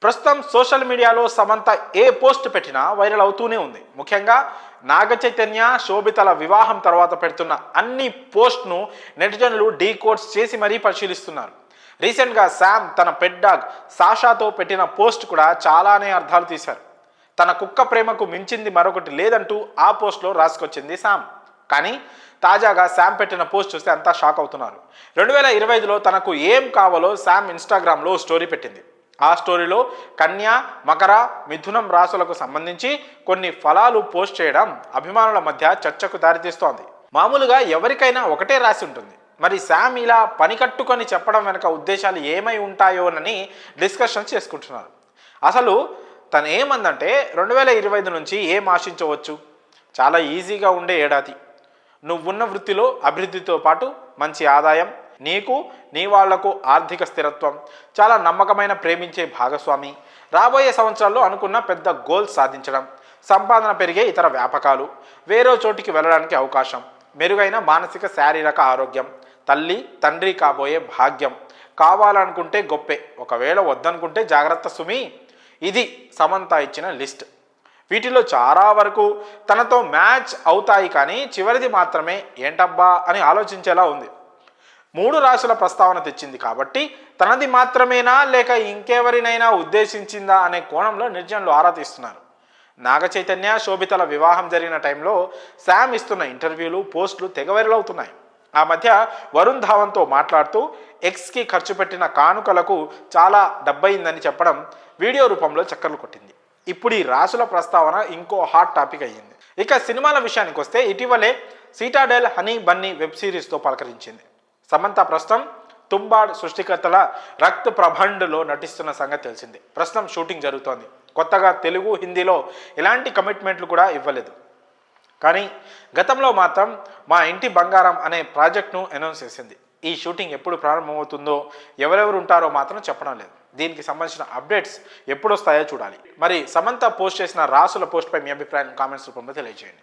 ప్రస్తుతం సోషల్ మీడియాలో సమంత ఏ పోస్ట్ పెట్టినా వైరల్ అవుతూనే ఉంది. ముఖ్యంగా నాగ చైతన్య శోభితల వివాహం తర్వాత పెడుతున్న అన్ని పోస్ట్ను నెటిజన్లు డీకోడ్స్ చేసి మరీ పరిశీలిస్తున్నారు. రీసెంట్గా శామ్ తన పెట్ డాగ్ సాషాతో పెట్టిన పోస్ట్ కూడా చాలానే అర్థాలు తీశారు. తన కుక్క ప్రేమకు మించింది మరొకటి లేదంటూ ఆ పోస్ట్లో రాసుకొచ్చింది శామ్. కానీ తాజాగా శామ్ పెట్టిన పోస్ట్ చూస్తే అంతా షాక్ అవుతున్నారు. 2025లో తనకు ఏం కావాలో శామ్ ఇన్స్టాగ్రామ్లో స్టోరీ పెట్టింది. ఆ స్టోరీలో కన్యా, మకర, మిథునం రాశులకు సంబంధించి కొన్ని ఫలాలు పోస్ట్ చేయడం అభిమానుల మధ్య చర్చకు దారితీస్తోంది. మామూలుగా ఎవరికైనా ఒకటే రాశి ఉంటుంది. మరి శామ్ ఇలా పని కట్టుకొని చెప్పడం వెనుక ఉద్దేశాలు ఏమై ఉంటాయోనని డిస్కషన్ చేసుకుంటున్నారు. అసలు తను ఏమందంటే 2025 నుంచి ఏం ఆశించవచ్చు? చాలా ఈజీగా ఉండే ఏడాది. నువ్వున్న వృత్తిలో అభివృద్ధితో పాటు మంచి ఆదాయం, నీకు నీ వాళ్లకు ఆర్థిక స్థిరత్వం, చాలా నమ్మకమైన ప్రేమించే భాగస్వామి, రాబోయే సంవత్సరాల్లో అనుకున్న పెద్ద గోల్స్ సాధించడం, సంపాదన పెరిగే ఇతర వ్యాపకాలు, వేరే చోటికి వెళ్ళడానికి అవకాశం, మెరుగైన మానసిక శారీరక ఆరోగ్యం, తల్లి తండ్రి కాబోయే భాగ్యం, కావాలనుకుంటే గొప్పే, ఒకవేళ వద్దనుకుంటే జాగ్రత్త సుమి. ఇది సమంత ఇచ్చిన లిస్ట్. వీటిలో చాలా వరకు తనతో మ్యాచ్ అవుతాయి, కానీ చివరిది మాత్రమే ఏంటబ్బా అని ఆలోచించేలా ఉంది. 3 రాశుల ప్రస్తావన తెచ్చింది కాబట్టి తనది మాత్రమేనా లేక ఇంకెవరినైనా ఉద్దేశించిందా అనే కోణంలో నిర్జనులు ఆరా తీస్తున్నారు. నాగ చైతన్య శోభితల వివాహం జరిగిన టైంలో శామ్ ఇస్తున్న ఇంటర్వ్యూలు, పోస్టులు తెగ వైరల్ అవుతున్నాయి. ఆ మధ్య వరుణ్ ధావన్తో మాట్లాడుతూ ఎక్స్కి ఖర్చు పెట్టిన కానుకలకు చాలా డబ్బయిందని చెప్పడం వీడియో రూపంలో చక్కర్లు కొట్టింది. ఇప్పుడు ఈ రాశుల ప్రస్తావన ఇంకో హాట్ టాపిక్ అయ్యింది. ఇక సినిమాల విషయానికి వస్తే ఇటీవలే సిటాడెల్ హనీ బన్నీ వెబ్ సిరీస్తో పలకరించింది. సమంత ప్రస్తుతం తుంబాడ్ సృష్టికర్తల రక్త్ ప్రభండ్లో నటిస్తున్న సంగతి తెలిసింది. ప్రస్తుతం షూటింగ్ జరుగుతోంది. కొత్తగా తెలుగు, హిందీలో ఎలాంటి కమిట్మెంట్లు కూడా ఇవ్వలేదు. కానీ గతంలో మాత్రం మా ఇంటి బంగారం అనే ప్రాజెక్ట్ను అనౌన్స్ చేసింది. ఈ షూటింగ్ ఎప్పుడు ప్రారంభమవుతుందో, ఎవరెవరు ఉంటారో మాత్రం చెప్పడం లేదు. దీనికి సంబంధించిన అప్డేట్స్ ఎప్పుడు వస్తాయో చూడాలి. మరి సమంత పోస్ట్ చేసిన రాసుల పోస్ట్పై మీ అభిప్రాయం కామెంట్స్ రూపంలో తెలియజేయండి.